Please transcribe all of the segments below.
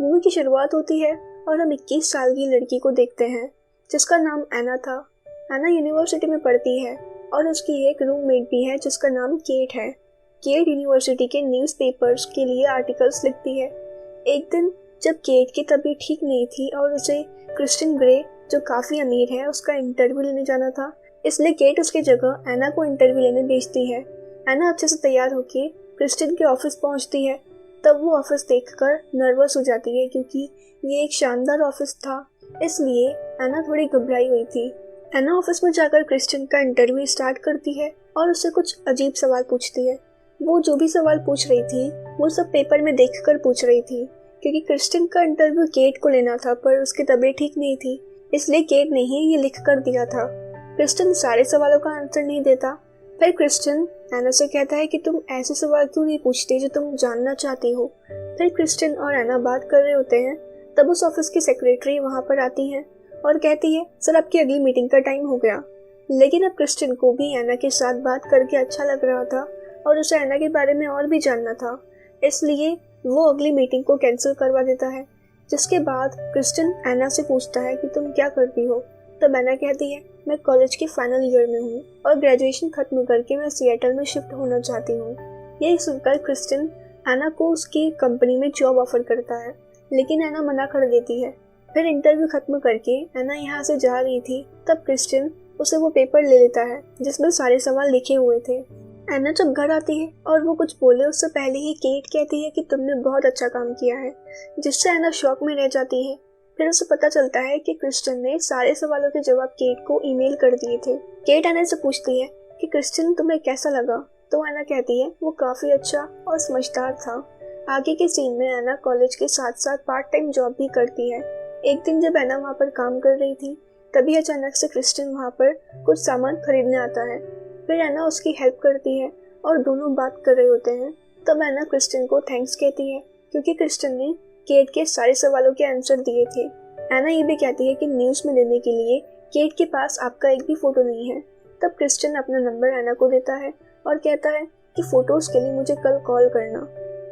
Movie की शुरुआत होती है और हम 21 साल की लड़की को देखते हैं जिसका नाम एना था। एना यूनिवर्सिटी में पढ़ती है और उसकी एक रूममेट भी है जिसका नाम केट है। केट यूनिवर्सिटी के न्यूज़पेपर्स के लिए आर्टिकल्स लिखती है। एक दिन जब केट की तबीयत ठीक नहीं थी और उसे क्रिस्टिन ग्रे, जो काफ़ी अमीर है, उसका इंटरव्यू लेने जाना था, इसलिए केट उसकी जगह एना को इंटरव्यू लेने भेजती है। एना अच्छे से तैयार होकर क्रिस्टिन के ऑफिस पहुंचती है। तब वो ऑफिस देखकर नर्वस हो जाती है क्योंकि ये एक शानदार ऑफिस था, इसलिए एना थोड़ी घबराई हुई थी। एना ऑफिस में जाकर क्रिस्टिन का इंटरव्यू स्टार्ट करती है और उससे कुछ अजीब सवाल पूछती है। वो जो भी सवाल पूछ रही थी वो सब पेपर में देखकर पूछ रही थी क्योंकि क्रिस्टिन का इंटरव्यू केट को लेना था, पर उसकी तबीयत ठीक नहीं थी, इसलिए केट ने ही ये लिख कर दिया था। क्रिस्टिन सारे सवालों का आंसर नहीं देता। फिर क्रिस्टिन एना से कहता है कि तुम ऐसे सवाल क्यों नहीं पूछती जो तुम जानना चाहती हो। फिर क्रिस्टिन और एना बात कर रहे होते हैं। तब उस ऑफिस की सेक्रेटरी वहाँ पर आती है और कहती है, सर आपकी अगली मीटिंग का टाइम हो गया। लेकिन अब क्रिस्टिन को भी एना के साथ बात करके अच्छा लग रहा था और उसे एना के बारे में और भी जानना था, इसलिए वो अगली मीटिंग को कैंसिल करवा देता है। जिसके बाद क्रिस्टिन एना से पूछता है कि तुम क्या करती हो। तब एना कहती है, मैं कॉलेज के फाइनल ईयर में हूँ और ग्रेजुएशन खत्म करके मैं सिएटल में शिफ्ट होना चाहती हूँ। यही सुनकर क्रिस्टिन एना को उसकी कंपनी में जॉब ऑफर करता है, लेकिन एना मना कर देती है। फिर इंटरव्यू खत्म करके एना यहाँ से जा रही थी, तब क्रिस्टिन उसे वो पेपर ले लेता है जिसमें सारे सवाल लिखे हुए थे। एना जब घर आती है और वो कुछ बोले उससे पहले ही केट कहती है कि तुमने बहुत अच्छा काम किया है, जिससे एना शॉक में रह जाती है। फिर उसे पता चलता है कि क्रिस्टिन ने सारे सवालों के जवाब केट को ईमेल कर दिए थे। केट एना से पूछती है कि क्रिस्टिन तुम्हें कैसा लगा, तो एना कहती है वो काफ़ी अच्छा और समझदार था। आगे के सीन में एना कॉलेज के साथ साथ पार्ट टाइम जॉब भी करती है। एक दिन जब एना वहाँ पर काम कर रही थी, तभी अचानक से क्रिस्टिन वहाँ पर कुछ सामान खरीदने आता है। फिर एना उसकी हेल्प करती है और दोनों बात कर रहे होते हैं। तब एना क्रिस्टिन को थैंक्स कहती है क्योंकि क्रिस्टिन ने केट के सारे सवालों के आंसर दिए थे। एना ये भी कहती है कि न्यूज़ में देने के लिए केट के पास आपका एक भी फोटो नहीं है। तब क्रिस्टिन अपना नंबर एना को देता है और कहता है कि फोटोज के लिए मुझे कल कॉल करना।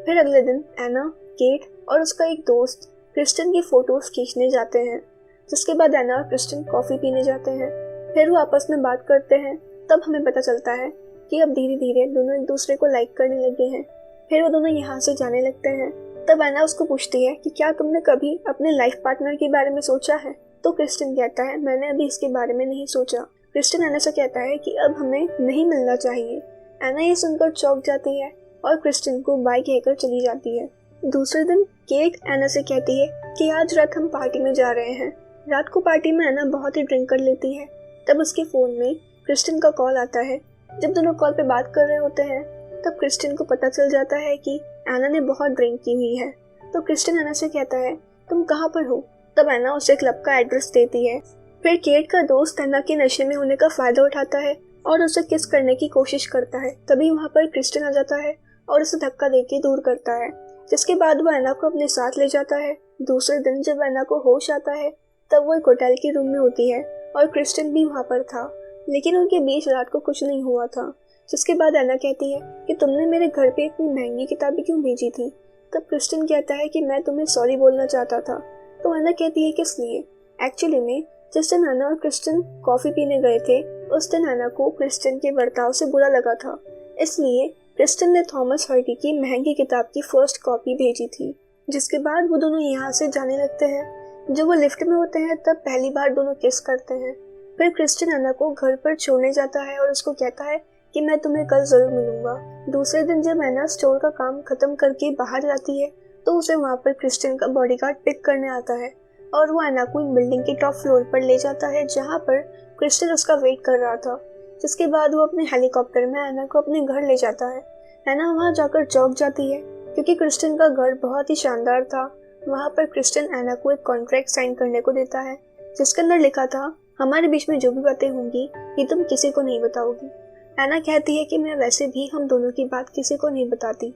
फिर अगले दिन एना, केट और उसका एक दोस्त क्रिस्टिन की फोटोज खींचने जाते हैं। जिसके बाद एना और क्रिस्टिन कॉफ़ी पीने जाते हैं। फिर वो आपस में बात करते हैं। तब हमें पता चलता है कि अब धीरे धीरे दोनों एक दूसरे को लाइक करने लगे हैं। फिर वो दोनों यहाँ से जाने लगते हैं। तब एना उसको पूछती है कि क्या तुमने कभी अपने लाइफ पार्टनर के बारे में सोचा है। तो क्रिस्टिन कहता है, मैंने अभी इसके बारे में नहीं सोचा। क्रिस्टिन एना से कहता है कि अब हमें नहीं मिलना चाहिए। एना ये सुनकर चौंक जाती है और क्रिस्टिन को बाय कहकर चली जाती है। दूसरे दिन केट एना से कहती है कि आज रात हम पार्टी में जा रहे हैं। रात को पार्टी में एना बहुत ही ड्रिंक कर लेती है। तब उसके फ़ोन में क्रिस्टिन का कॉल आता है। जब दोनों कॉल पे बात कर रहे होते हैं तब क्रिस्टिन को पता चल जाता है कि एना ने बहुत ड्रिंक की हुई है। तो क्रिस्टिन एना से कहता है, तुम कहाँ पर हो। तब एना उसे क्लब का एड्रेस देती है। फिर केट का दोस्त एना के नशे में होने का फ़ायदा उठाता है और उसे किस करने की कोशिश करता है। तभी वहाँ पर क्रिस्टिन आ जाता है और उसे धक्का देके दूर करता है, जिसके बाद वो एना को अपने साथ ले जाता है। दूसरे दिन जब एना को होश आता है तब वो एक होटल के रूम में होती है और क्रिस्टिन भी वहाँ पर था, लेकिन उनके बीच रात को कुछ नहीं हुआ था। जिसके बाद एना कहती है कि तुमने मेरे घर पे इतनी महंगी किताबें क्यों भेजी थी। तब क्रिस्टिन कहता है कि मैं तुम्हें सॉरी बोलना चाहता था। तो एना कहती है किस लिए। एक्चुअली में जिस दिन एना और क्रिस्टिन कॉफ़ी पीने गए थे उस दिन एना को क्रिस्टिन के बर्ताव से बुरा लगा था, इसलिए क्रिस्टिन ने थॉमस हार्डी की महंगी किताब की फर्स्ट कॉपी भेजी थी। जिसके बाद वो दोनों यहाँ से जाने लगते हैं। जब वो लिफ्ट में होते हैं तब पहली बार दोनों किस करते हैं। फिर क्रिस्टिन एना को घर पर छोड़ने जाता है और उसको कहता है कि मैं तुम्हें कल जरूर मिलूंगा। दूसरे दिन जब एना स्टोर का काम खत्म करके बाहर जाती है तो उसे वहाँ पर क्रिस्टिन का बॉडीगार्ड पिक करने आता है और वो एना को एक बिल्डिंग के टॉप फ्लोर पर ले जाता है जहाँ पर क्रिस्टिन उसका वेट कर रहा था। जिसके बाद वो अपने हेलीकॉप्टर में एना को अपने घर ले जाता है। एना वहाँ जाकर चौंक जाती है क्योंकि क्रिस्टिन का घर बहुत ही शानदार था। वहाँ पर क्रिस्टिन एना को एक कॉन्ट्रैक्ट साइन करने को देता है जिसके अंदर लिखा था, हमारे बीच में जो भी बातें होंगी ये तुम किसी को नहीं बताओगी। एना कहती है कि मैं वैसे भी हम दोनों की बात किसी को नहीं बताती।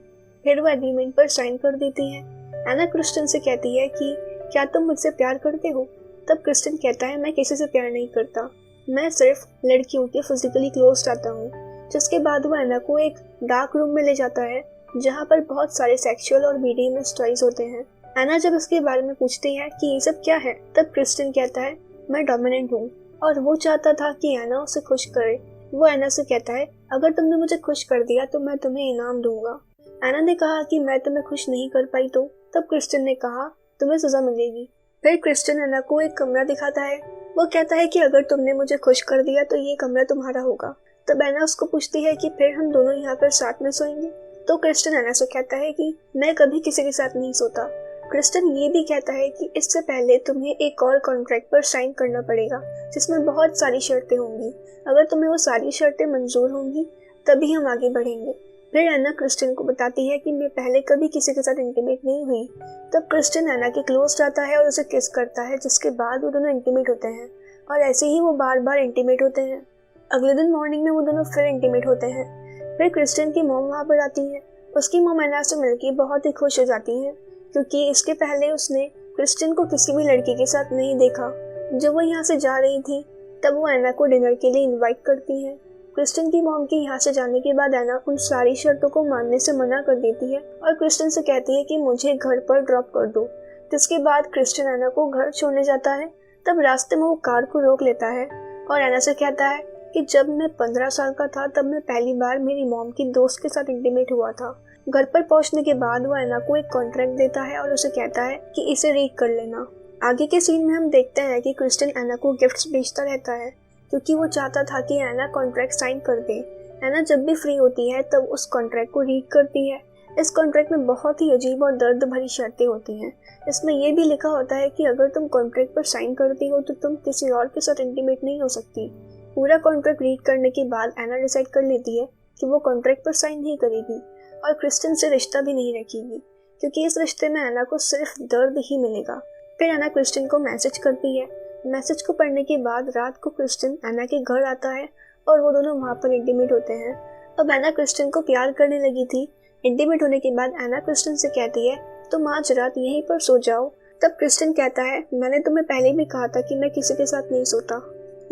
फिर वो एग्रीमेंट पर साइन कर देती है। एना क्रिस्टिन से कहती है कि क्या तुम मुझसे प्यार करते हो। तब क्रिस्टिन कहता है, मैं किसी से प्यार नहीं करता, मैं सिर्फ लड़कियों के फिजिकली क्लोज चाहता हूँ। जिसके बाद वो एना को एक डार्क रूम में ले जाता है जहाँ पर बहुत सारे सेक्सुअल और BDSM टॉयज होते हैं। एना जब इसके बारे में पूछती है कि ये सब क्या है, तब क्रिस्टियन कहता है मैं डोमिनेंट हूँ, और वो चाहता था कि एना उसे खुश करे। वो एना से कहता है अगर तुमने मुझे खुश कर दिया तो मैं तुम्हें इनाम दूंगा। एना ने कहा कि मैं तुम्हें खुश नहीं कर पाई तो तब क्रिस्टियन ने कहा तुम्हें सजा मिलेगी। फिर क्रिस्टियन एना को एक कमरा दिखाता है। वो कहता है कि अगर तुमने मुझे खुश कर दिया तो ये कमरा तुम्हारा होगा। तब एना उसको पूछती है कि फिर हम दोनों यहाँ पर साथ में सोएंगे। तो क्रिस्टियन एना से कहता है कि मैं कभी किसी के साथ नहीं सोता। क्रिस्टियन ये भी कहता है कि इससे पहले तुम्हें एक और कॉन्ट्रैक्ट पर साइन करना पड़ेगा जिसमें बहुत सारी शर्तें होंगी। अगर तुम्हें वो सारी शर्तें मंजूर होंगी तभी हम आगे बढ़ेंगे। फिर एना क्रिस्टियन को बताती है कि मैं पहले कभी किसी के साथ इंटीमेट नहीं हुई। तब क्रिस्टियन एना के क्लोज जाता है और उसे किस करता है, जिसके बाद वो दोनों इंटीमेट होते हैं और ऐसे ही वो बार बार इंटीमेट होते हैं। अगले दिन मॉर्निंग में वो दोनों फिर इंटीमेट होते हैं। फिर क्रिस्टियन की मॉम वहाँ पर आती है। उसकी मॉम एना से मिलकर बहुत ही खुश हो जाती है क्योंकि इसके पहले उसने क्रिस्टियन को किसी भी लड़की के साथ नहीं देखा। जब वो यहाँ से जा रही थी तब वो एना को डिनर के लिए इनवाइट करती है। क्रिस्टियन की मॉम के यहाँ से जाने के बाद एना उन सारी शर्तों को मानने से मना कर देती है और क्रिस्टियन से कहती है कि मुझे घर पर ड्रॉप कर दो। जिसके बाद क्रिस्टियन एना को घर छोड़ने जाता है। तब रास्ते में वो कार को रोक लेता है और एना से कहता है कि जब मैं 15 साल का था तब मैं पहली बार मेरी मॉम की दोस्त के साथ इंटीमेट हुआ था। घर पर पहुंचने के बाद वो एना को एक कॉन्ट्रैक्ट देता है और उसे कहता है कि इसे रीड कर लेना। आगे के सीन में हम देखते हैं कि क्रिस्टियन एना को गिफ्ट्स भेजता रहता है क्योंकि वो चाहता था कि एना कॉन्ट्रैक्ट साइन कर दे। एना जब भी फ्री होती है तब उस कॉन्ट्रैक्ट को रीड करती है। इस कॉन्ट्रैक्ट में बहुत ही अजीब और दर्द भरी शर्तें होती हैं। इसमें यह भी लिखा होता है कि अगर तुम कॉन्ट्रैक्ट पर साइन करती हो तो तुम किसी और के साथ इंटीमेट नहीं हो सकती। पूरा कॉन्ट्रैक्ट रीड करने के बाद एना डिसाइड कर लेती है कि वो कॉन्ट्रैक्ट पर साइन नहीं करेगी और क्रिस्टियन से रिश्ता भी नहीं रखेगी क्योंकि इस रिश्ते में एना को सिर्फ दर्द ही मिलेगा। फिर एना क्रिस्टियन को मैसेज करती है। मैसेज को पढ़ने के बाद रात को क्रिस्टियन एना के घर आता है और वो दोनों वहाँ पर इंटीमेट होते हैं। अब एना क्रिस्टियन को प्यार करने लगी थी। इंटीमेट होने के बाद एना क्रिस्टियन से कहती है तुम आज रात यहीं पर सो जाओ। तब क्रिस्टियन कहता है मैंने तुम्हें पहले भी कहा था कि मैं किसी के साथ नहीं सोता।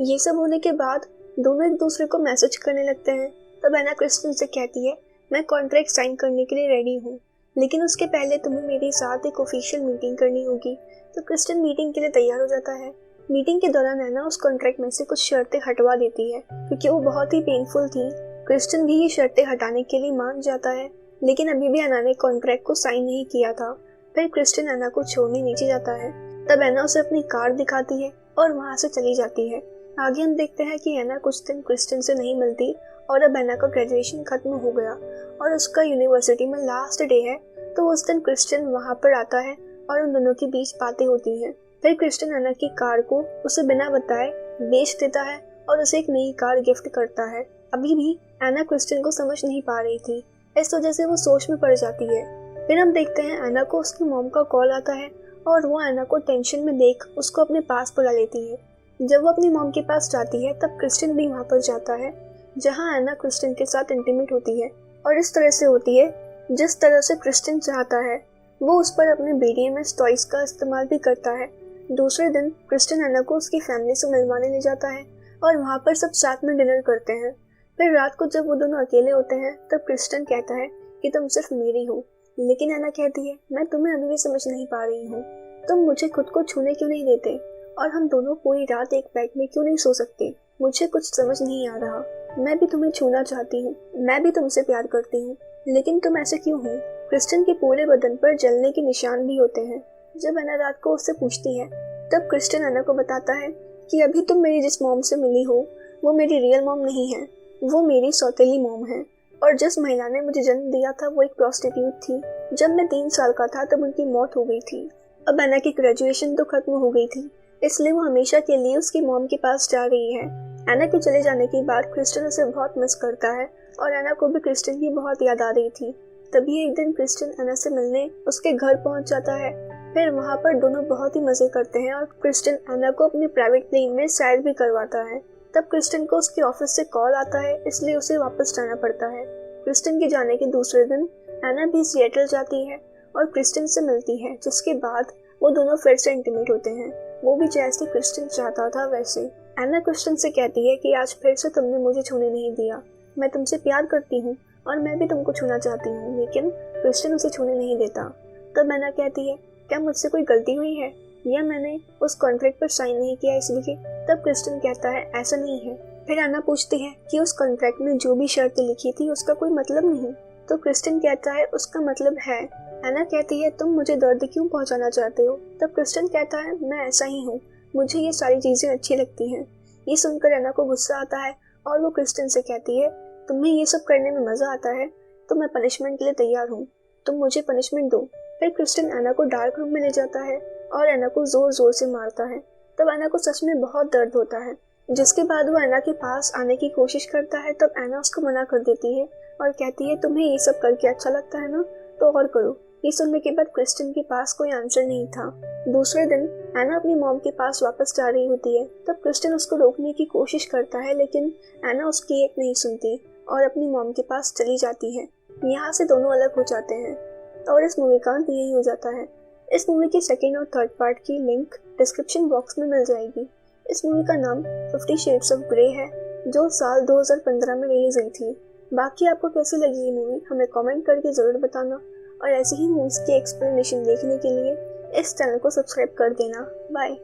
ये सब होने के बाद दोनों एक दूसरे को मैसेज करने लगते हैं। तब एना क्रिस्टियन से कहती है मैं कॉन्ट्रैक्ट साइन करने के लिए रेडी हूँ, लेकिन उसके पहले तुम्हें मेरे साथ एक ऑफिशियल मीटिंग करनी होगी। तो क्रिस्टियन मीटिंग के लिए तैयार हो जाता है। मीटिंग के दौरान एना उस कॉन्ट्रैक्ट में से कुछ शर्तें हटवा देती है क्योंकि वो बहुत ही पेनफुल थी। क्रिस्टियन भी ये शर्तें हटाने के लिए मान जाता है, लेकिन अभी भी एना ने कॉन्ट्रैक्ट को साइन नहीं किया था। फिर क्रिस्टियन एना को छोड़ने नीचे जाता है। तब एना उसे अपनी कार दिखाती है और वहाँ से चली जाती है। आगे हम देखते हैं कि एना कुछ दिन क्रिस्टियन से नहीं मिलती और अब एना का ग्रेजुएशन खत्म हो गया और उसका यूनिवर्सिटी में लास्ट डे है। तो उस दिन क्रिस्टियन वहाँ पर आता है और उन दोनों के बीच बातें होती हैं। फिर क्रिस्टियन एना की कार को उसे बिना बताए बेच देता है और उसे एक नई कार गिफ्ट करता है। अभी भी एना क्रिस्टियन को समझ नहीं पा रही थी, इस वजह से वो सोच में पड़ जाती है। फिर हम देखते हैं एना को उसकी मॉम का कॉल आता है और वो एना को टेंशन में देख उसको अपने पास बुला लेती है। जब वो अपनी मॉम के पास जाती है तब क्रिस्टियन भी वहाँ पर जाता है जहाँ एना क्रिस्टियन के साथ इंटीमेट होती है और इस तरह से होती है जिस तरह से क्रिस्टियन चाहता है। वो उस पर अपने BDSM टॉयज का इस्तेमाल भी करता है। दूसरे दिन क्रिस्टियन एना को उसकी फैमिली से मिलवाने ले जाता है और वहाँ पर सब साथ में डिनर करते हैं। फिर रात को जब वो दोनों अकेले होते हैं तब क्रिस्टियन कहता है कि तुम सिर्फ मेरी हो, लेकिन एना कहती है मैं तुम्हें अभी भी समझ नहीं पा रही हूँ। तुम मुझे खुद को छूने क्यों नहीं देते और हम दोनों पूरी रात एक बेड में क्यों नहीं सो सकते? मुझे कुछ समझ नहीं आ रहा। मैं भी तुम्हें छूना चाहती हूँ, मैं भी तुमसे प्यार करती हूँ, लेकिन तुम ऐसे क्यों हो? क्रिस्टियन के पूरे बदन पर जलने के निशान भी होते हैं। जब एना रात को उससे पूछती है तब क्रिस्टियन एना को बताता है कि अभी तुम मेरी जिस मॉम से मिली हो वो मेरी रियल मॉम नहीं है, वो मेरी सौतेली मॉम है और जिस महिला ने मुझे जन्म दिया था वो एक प्रोस्टिट्यूट थी। जब मैं 3 साल का था तब उनकी मौत हो गई थी। अब एना की ग्रेजुएशन तो खत्म हो गई थी, इसलिए वो हमेशा के लिए उसकी मॉम के पास जा रही है। एना के चले जाने के बाद क्रिस्टियन उसे बहुत मिस करता है और एना को भी क्रिस्टियन की बहुत याद आ रही थी। तभी एक दिन क्रिस्टियन एना से मिलने उसके घर पहुंच जाता है। फिर वहाँ पर दोनों बहुत ही मजे करते हैं और क्रिस्टियन एना को अपने प्राइवेट प्लेन में सैर भी करवाता है। तब क्रिस्टियन को उसके ऑफिस से कॉल आता है, इसलिए उसे वापस जाना पड़ता है। क्रिस्टियन के जाने के दूसरे दिन एना भी सिएटल जाती है और क्रिस्टियन से मिलती है, जिसके बाद वो दोनों फिर से इंटीमेट होते हैं, वो भी जैसे क्रिस्टियन चाहता था वैसे। एना क्रिस्टियन से कहती है कि आज फिर से तुमने मुझे छूने नहीं दिया, मैं तुमसे प्यार करती हूँ और मैं भी तुमको छूना चाहती हूँ, लेकिन क्रिस्टियन उसे छूने नहीं देता। तब एना कहती है क्या मुझसे कोई गलती हुई है या मैंने उस कॉन्ट्रैक्ट पर साइन नहीं किया इसलिए? तब क्रिस्टन कहता है ऐसा नहीं है। फिर एना पूछती है कि उस कॉन्ट्रैक्ट में जो भी शर्तें लिखी थी उसका कोई मतलब नहीं। तो क्रिस्टन कहता है उसका मतलब है। एना कहती है तुम मुझे दर्द क्यों पहुंचाना चाहते हो? तब क्रिस्टन कहता है मैं ऐसा ही हूँ, मुझे ये सारी चीजें अच्छी लगती हैं। ये सुनकर एना को गुस्सा आता है और वो क्रिस्टन से कहती है तुम्हें ये सब करने में मजा आता है तो मैं पनिशमेंट के लिए तैयार हूँ, तुम मुझे पनिशमेंट दो। फिर क्रिस्टन एना को डार्क रूम में ले जाता है और एना को जोर जोर से मारता है। तब एना को सच में बहुत दर्द होता है, जिसके बाद वो एना के पास आने की कोशिश करता है। तब एना उसको मना कर देती है और कहती है तुम्हें ये सब करके अच्छा लगता है ना, तो और करो। ये सुनने के बाद क्रिस्टन के पास कोई आंसर नहीं था। दूसरे दिन एना अपनी मॉम के पास वापस जा रही होती है। तब क्रिस्टन उसको रोकने की कोशिश करता है लेकिन एना उसकी एक नहीं सुनती और अपनी मॉम के पास चली जाती है। यहाँ से दोनों अलग हो जाते हैं और इस मूवी का अंत यही हो जाता है। इस मूवी के सेकेंड और थर्ड पार्ट की लिंक डिस्क्रिप्शन बॉक्स में मिल जाएगी। इस मूवी का नाम 50 शेड्स ऑफ ग्रे है, जो साल 2015 में रिलीज हुई थी। बाकी आपको कैसी लगी ये मूवी हमें कमेंट करके ज़रूर बताना और ऐसे ही मूवीज़ के एक्सप्लेनेशन देखने के लिए इस चैनल को सब्सक्राइब कर देना। बाय।